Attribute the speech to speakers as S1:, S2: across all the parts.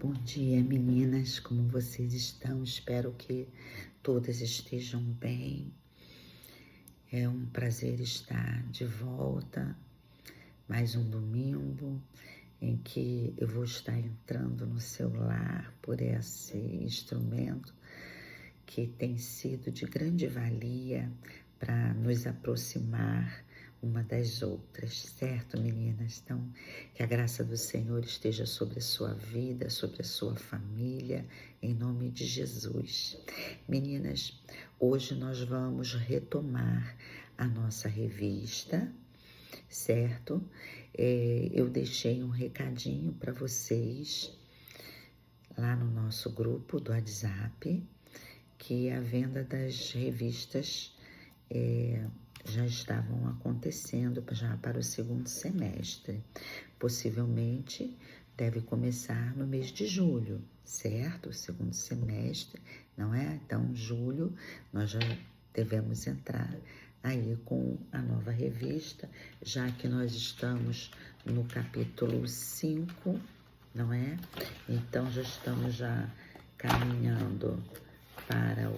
S1: Bom dia, meninas, como vocês estão? Espero que todas estejam bem. É um prazer estar de volta, mais um domingo em que eu vou estar entrando no seu lar por esse instrumento que tem sido de grande valia para nos aproximar uma das outras, certo, meninas? Então, que a graça do Senhor esteja sobre a sua vida, sobre a sua família, em nome de Jesus. Meninas, hoje nós vamos retomar a nossa revista, certo? Eu deixei um recadinho para vocês lá no nosso grupo do WhatsApp, que a venda das revistas já estavam acontecendo já para o segundo semestre. Possivelmente deve começar no mês de julho, certo? O segundo semestre, não é? Então, julho, nós já devemos entrar aí com a nova revista, já que nós estamos no capítulo 5, não é? Então, já estamos caminhando para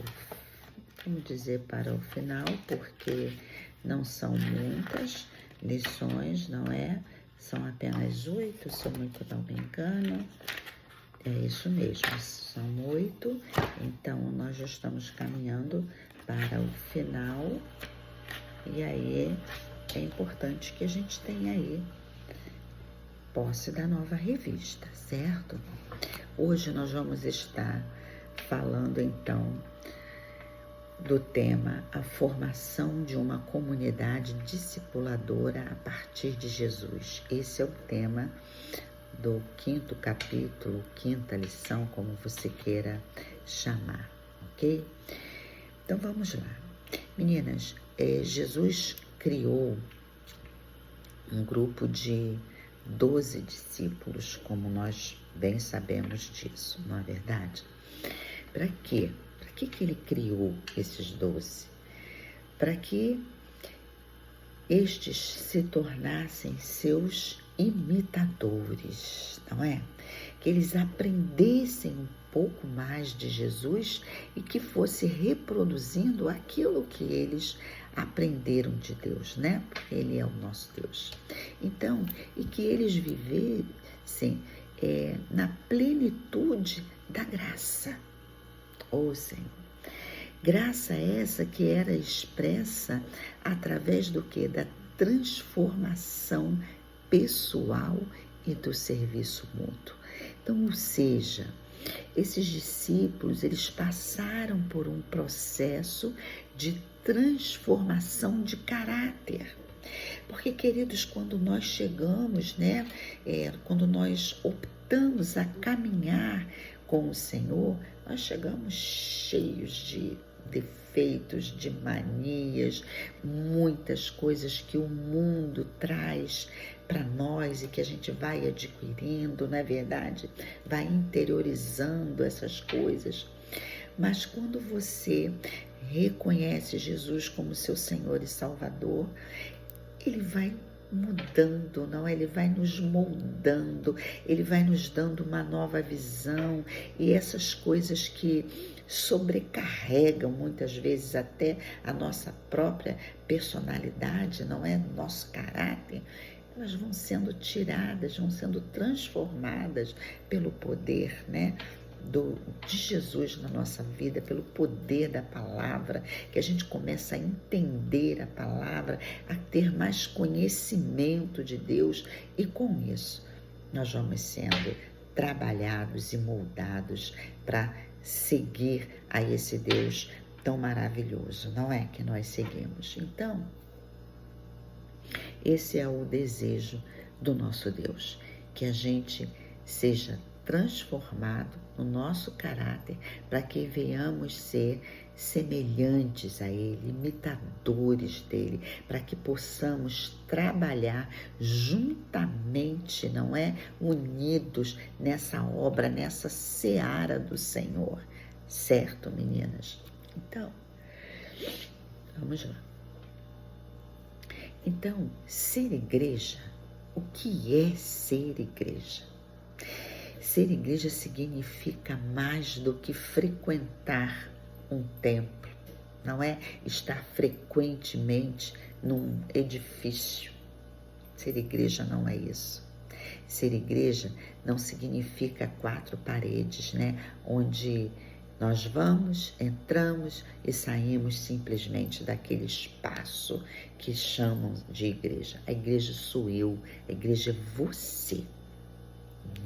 S1: para o final, porque não são muitas lições, não é? São apenas 8, se eu não me engano. É isso mesmo, são 8. Então, nós já estamos caminhando para o final. E aí, é importante que a gente tenha aí posse da nova revista, certo? Hoje nós vamos estar falando, então, do tema A Formação de uma Comunidade Discipuladora a partir de Jesus. Esse é o tema do 5º capítulo, 5ª lição, como você queira chamar, ok? Então vamos lá. Meninas, Jesus criou um grupo de 12 discípulos, como nós bem sabemos disso, não é verdade? Para quê? Para que ele criou esses 12? Para que estes se tornassem seus imitadores, não é? Que eles aprendessem um pouco mais de Jesus e que fosse reproduzindo aquilo que eles aprenderam de Deus, né? Porque Ele é o nosso Deus. Então, e que eles vivessem na plenitude da graça. Ouçam, graça essa que era expressa através do quê? Da transformação pessoal e do serviço mútuo. Então, ou seja, esses discípulos, eles passaram por um processo de transformação de caráter. Porque, queridos, quando nós chegamos, né, quando nós optamos a caminhar com o Senhor, nós chegamos cheios de defeitos, de manias, muitas coisas que o mundo traz para nós e que a gente vai adquirindo, não é verdade? Vai interiorizando essas coisas. Mas quando você reconhece Jesus como seu Senhor e Salvador, Ele vai mudando, não? Ele vai nos moldando, Ele vai nos dando uma nova visão, e essas coisas que sobrecarregam muitas vezes até a nossa própria personalidade, não é? Nosso caráter, elas vão sendo tiradas, vão sendo transformadas pelo poder, né? De Jesus na nossa vida, pelo poder da palavra, que a gente começa a entender a palavra, a ter mais conhecimento de Deus, e com isso nós vamos sendo trabalhados e moldados para seguir a esse Deus tão maravilhoso, não é? Que nós seguimos. Então, esse é o desejo do nosso Deus, que a gente seja transformado no nosso caráter, para que venhamos ser semelhantes a Ele, imitadores dEle, para que possamos trabalhar juntamente, não é? Unidos nessa obra, nessa seara do Senhor, certo, meninas? Então, vamos lá. Então, ser igreja, o que é ser igreja? Ser igreja significa mais do que frequentar um templo, não é estar frequentemente num edifício. Ser igreja não é isso. Ser igreja não significa 4 paredes, né? Onde nós vamos, entramos e saímos simplesmente daquele espaço que chamam de igreja. A igreja sou eu, a igreja é você.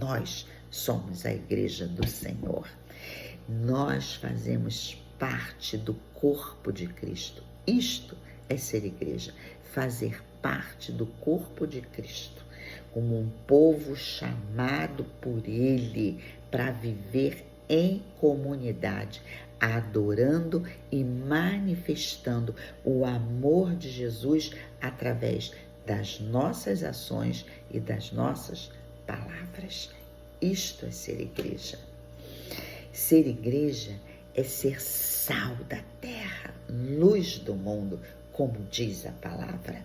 S1: Nós somos a igreja do Senhor. Nós fazemos parte do corpo de Cristo. Isto é ser igreja, fazer parte do corpo de Cristo, como um povo chamado por Ele para viver em comunidade, adorando e manifestando o amor de Jesus através das nossas ações e das nossas palavras. Isto é ser igreja. Ser igreja é ser sal da terra, luz do mundo, como diz a palavra,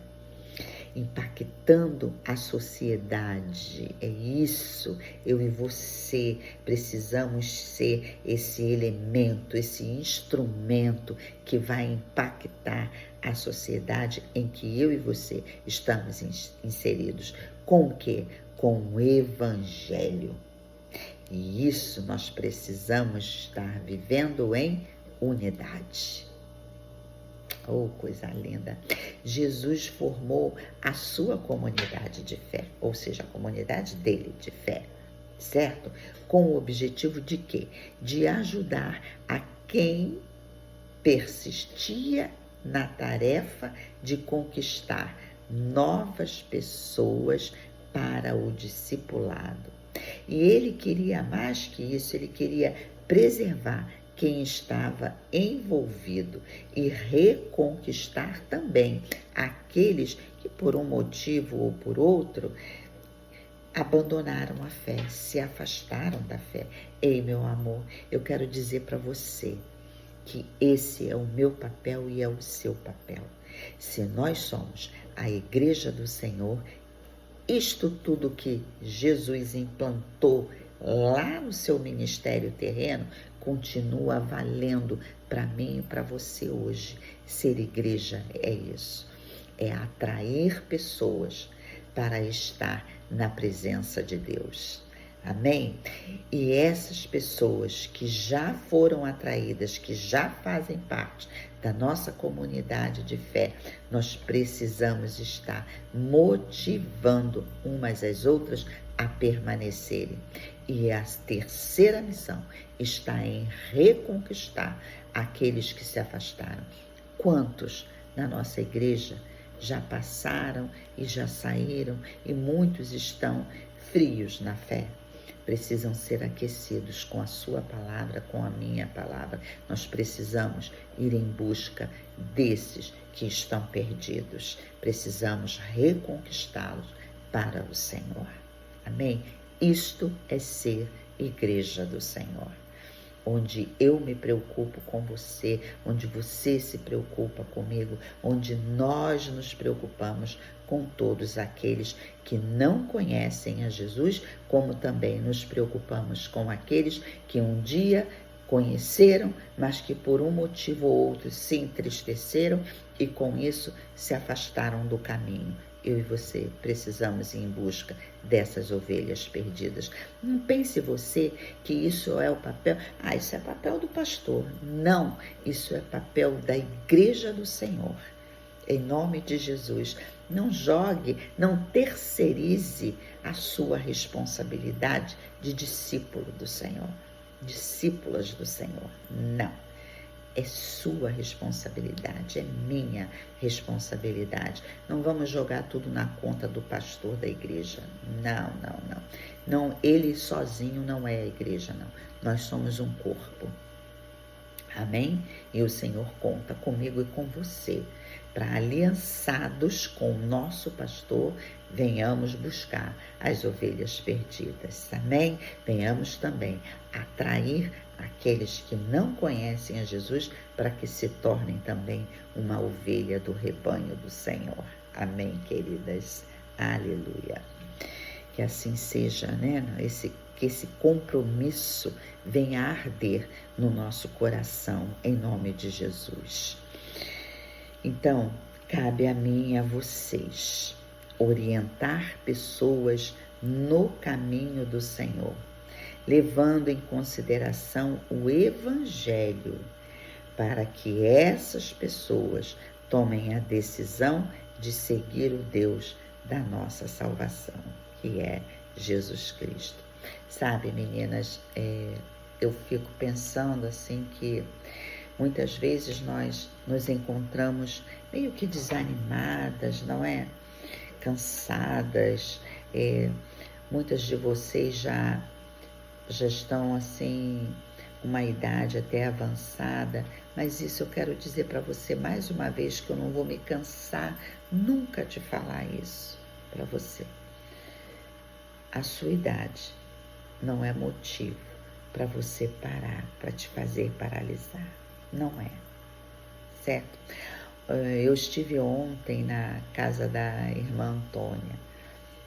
S1: impactando a sociedade. É isso, eu e você precisamos ser esse elemento, esse instrumento que vai impactar a sociedade em que eu e você estamos inseridos. Com o quê? Com o Evangelho. E isso nós precisamos estar vivendo em unidade. Oh, coisa linda! Jesus formou a sua comunidade de fé, ou seja, a comunidade dele de fé, certo? Com o objetivo de quê? De ajudar a quem persistia na tarefa de conquistar novas pessoas para o discipulado. E ele queria mais que isso, ele queria preservar quem estava envolvido e reconquistar também aqueles que por um motivo ou por outro abandonaram a fé, se afastaram da fé. Ei, meu amor, eu quero dizer para você que esse é o meu papel e é o seu papel. Se nós somos a igreja do Senhor, isto tudo que Jesus implantou lá no seu ministério terreno continua valendo para mim e para você hoje. Ser igreja é isso, é atrair pessoas para estar na presença de Deus. Amém? E essas pessoas que já foram atraídas, que já fazem parte da nossa comunidade de fé, nós precisamos estar motivando umas às outras a permanecerem. E a terceira missão está em reconquistar aqueles que se afastaram. Quantos na nossa igreja já passaram e já saíram e muitos estão frios na fé? Precisam ser aquecidos com a sua palavra, com a minha palavra. Nós precisamos ir em busca desses que estão perdidos. Precisamos reconquistá-los para o Senhor. Amém? Isto é ser igreja do Senhor. Onde eu me preocupo com você, onde você se preocupa comigo, onde nós nos preocupamos com todos aqueles que não conhecem a Jesus, como também nos preocupamos com aqueles que um dia conheceram, mas que por um motivo ou outro se entristeceram e com isso se afastaram do caminho. Eu e você precisamos ir em busca dessas ovelhas perdidas. Não pense você que isso é o papel, isso é papel do pastor. Não, isso é papel da igreja do Senhor. Em nome de Jesus, não jogue, não terceirize a sua responsabilidade de discípulo do Senhor, discípulas do Senhor. Não. É sua responsabilidade, é minha responsabilidade. Não vamos jogar tudo na conta do pastor da igreja. Não, ele sozinho não é a igreja, não. Nós somos um corpo. Amém? E o Senhor conta comigo e com você, para aliançados com o nosso pastor, venhamos buscar as ovelhas perdidas. Amém? Venhamos também atrair aqueles que não conhecem a Jesus para que se tornem também uma ovelha do rebanho do Senhor. Amém, queridas? Aleluia. Que assim seja, né? Esse que esse compromisso venha a arder no nosso coração, em nome de Jesus. Então, cabe a mim e a vocês orientar pessoas no caminho do Senhor, levando em consideração o Evangelho, para que essas pessoas tomem a decisão de seguir o Deus da nossa salvação, que é Jesus Cristo. Sabe, meninas, eu fico pensando assim que muitas vezes nós nos encontramos meio que desanimadas, não é? Cansadas. Muitas de vocês já estão assim, uma idade até avançada, mas isso eu quero dizer para você mais uma vez, que eu não vou me cansar nunca de falar isso para você. A sua idade não é motivo para você parar, para te fazer paralisar. Não é, certo? Eu estive ontem na casa da irmã Antônia,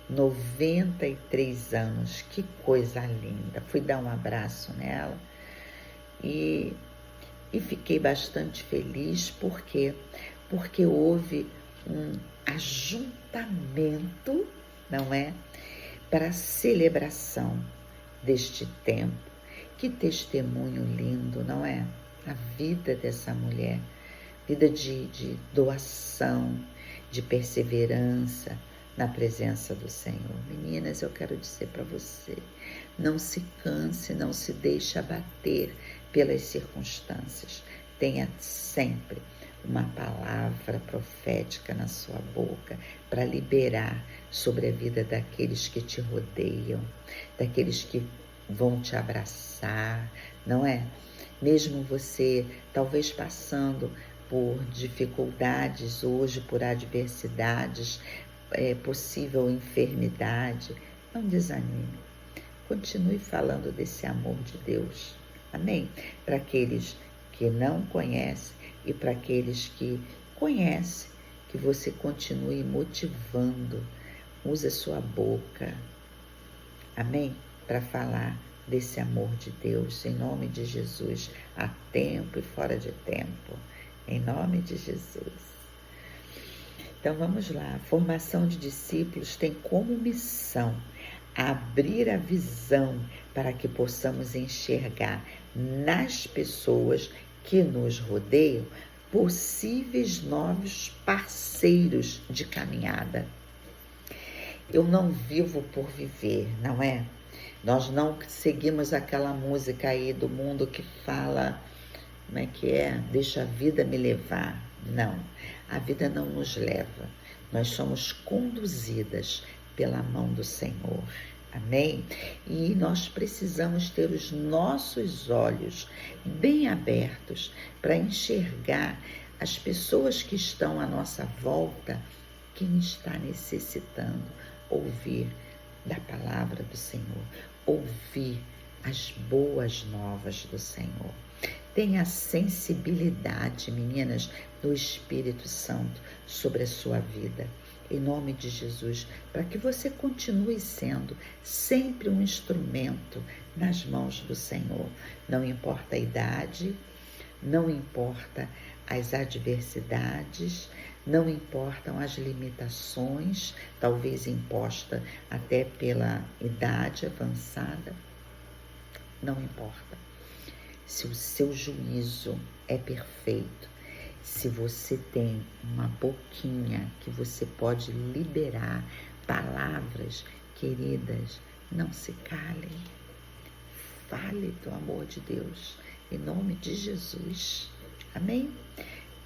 S1: 93 anos, que coisa linda. Fui dar um abraço nela e fiquei bastante feliz, porque houve um ajuntamento, não é? Para a celebração deste tempo. Que testemunho lindo, não é? A vida dessa mulher, vida de doação, de perseverança na presença do Senhor. Meninas, eu quero dizer para você, não se canse, não se deixe abater pelas circunstâncias. Tenha sempre uma palavra profética na sua boca para liberar sobre a vida daqueles que te rodeiam, daqueles que vão te abraçar, não é? Mesmo você talvez passando por dificuldades hoje, por adversidades, possível enfermidade, não desanime. Continue falando desse amor de Deus. Amém? Para aqueles que não conhecem e para aqueles que conhecem, que você continue motivando. Use a sua boca. Amém? Para falar desse amor de Deus, em nome de Jesus, a tempo e fora de tempo, em nome de Jesus. Então vamos lá, a formação de discípulos tem como missão abrir a visão para que possamos enxergar nas pessoas que nos rodeiam possíveis novos parceiros de caminhada. Eu não vivo por viver, não é? Nós não seguimos aquela música aí do mundo que fala, como é que é? Deixa a vida me levar. Não, a vida não nos leva. Nós somos conduzidas pela mão do Senhor. Amém? E nós precisamos ter os nossos olhos bem abertos para enxergar as pessoas que estão à nossa volta, quem está necessitando ouvir da palavra do Senhor, ouvir as boas novas do Senhor. Tenha sensibilidade, meninas, do Espírito Santo sobre a sua vida, em nome de Jesus, para que você continue sendo sempre um instrumento nas mãos do Senhor. Não importa a idade, não importa as adversidades, não importam as limitações, talvez imposta até pela idade avançada, não importa. Se o seu juízo é perfeito, se você tem uma boquinha que você pode liberar palavras, queridas, não se calem. Fale do amor de Deus, em nome de Jesus. Amém?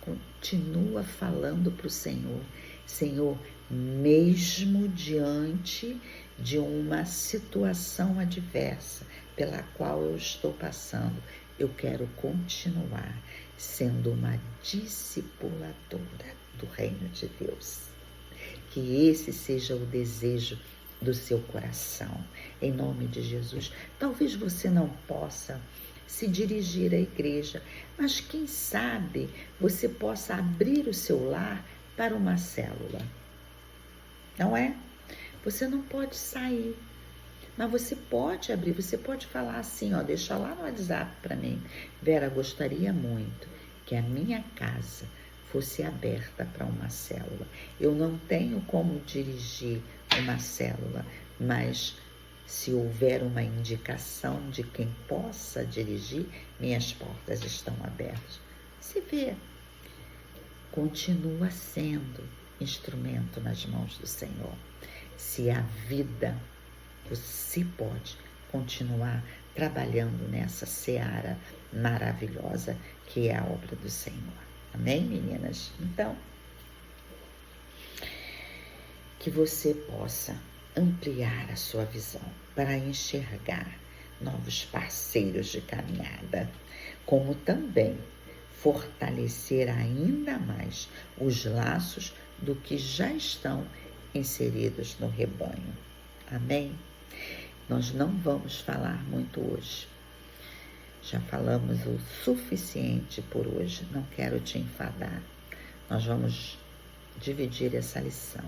S1: Continua falando para o Senhor. Senhor, mesmo diante de uma situação adversa pela qual eu estou passando, eu quero continuar sendo uma discipuladora do reino de Deus. Que esse seja o desejo do seu coração, em nome de Jesus. Talvez você não possa se dirigir à igreja, mas quem sabe você possa abrir o seu lar para uma célula, não é? Você não pode sair, Mas você pode abrir, você pode falar assim, ó, deixa lá no WhatsApp para mim. Vera, gostaria muito que a minha casa fosse aberta para uma célula. Eu não tenho como dirigir uma célula, mas se houver uma indicação de quem possa dirigir, minhas portas estão abertas. Você vê, continua sendo instrumento nas mãos do Senhor. Se a vida, você pode continuar trabalhando nessa seara maravilhosa que é a obra do Senhor. Amém, meninas? Então, que você possa ampliar a sua visão para enxergar novos parceiros de caminhada, como também fortalecer ainda mais os laços do que já estão inseridos no rebanho. Amém? Nós não vamos falar muito hoje. Já falamos o suficiente por hoje, não quero te enfadar. Nós vamos dividir essa lição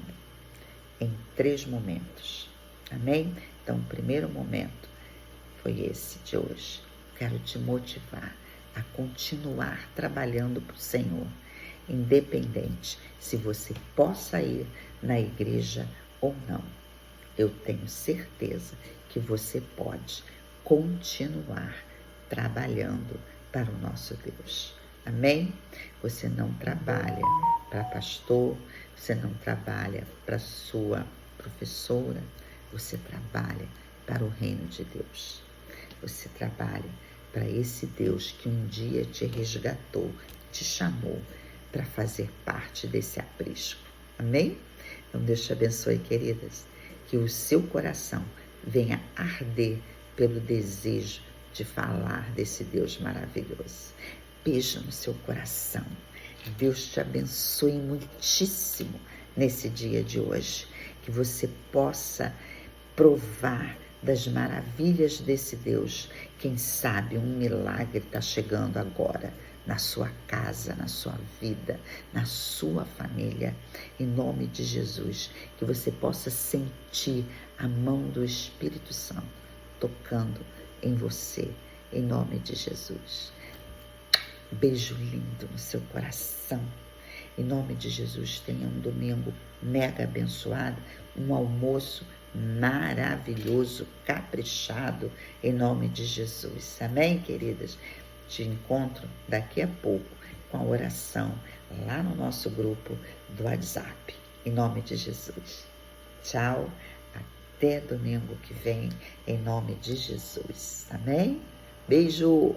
S1: em 3 momentos. Amém? Então, o primeiro momento foi esse de hoje. Quero te motivar a continuar trabalhando para o Senhor, independente se você possa ir na igreja ou não. Eu tenho certeza que você pode continuar trabalhando para o nosso Deus. Amém? Você não trabalha para pastor, você não trabalha para sua professora, você trabalha para o reino de Deus. Você trabalha para esse Deus que um dia te resgatou, te chamou para fazer parte desse aprisco. Amém? Então Deus te abençoe, queridas. Que o seu coração venha arder pelo desejo de falar desse Deus maravilhoso. Beijo no seu coração. Deus te abençoe muitíssimo nesse dia de hoje. Que você possa provar das maravilhas desse Deus. Quem sabe um milagre está chegando agora na sua casa, na sua vida, na sua família. Em nome de Jesus, que você possa sentir a mão do Espírito Santo tocando em você, em nome de Jesus. Beijo lindo no seu coração. Em nome de Jesus, tenha um domingo mega abençoado, um almoço maravilhoso, caprichado, em nome de Jesus. Amém, queridas? Te encontro daqui a pouco com a oração lá no nosso grupo do WhatsApp. Em nome de Jesus. Tchau, até domingo que vem, em nome de Jesus. Amém? Beijo!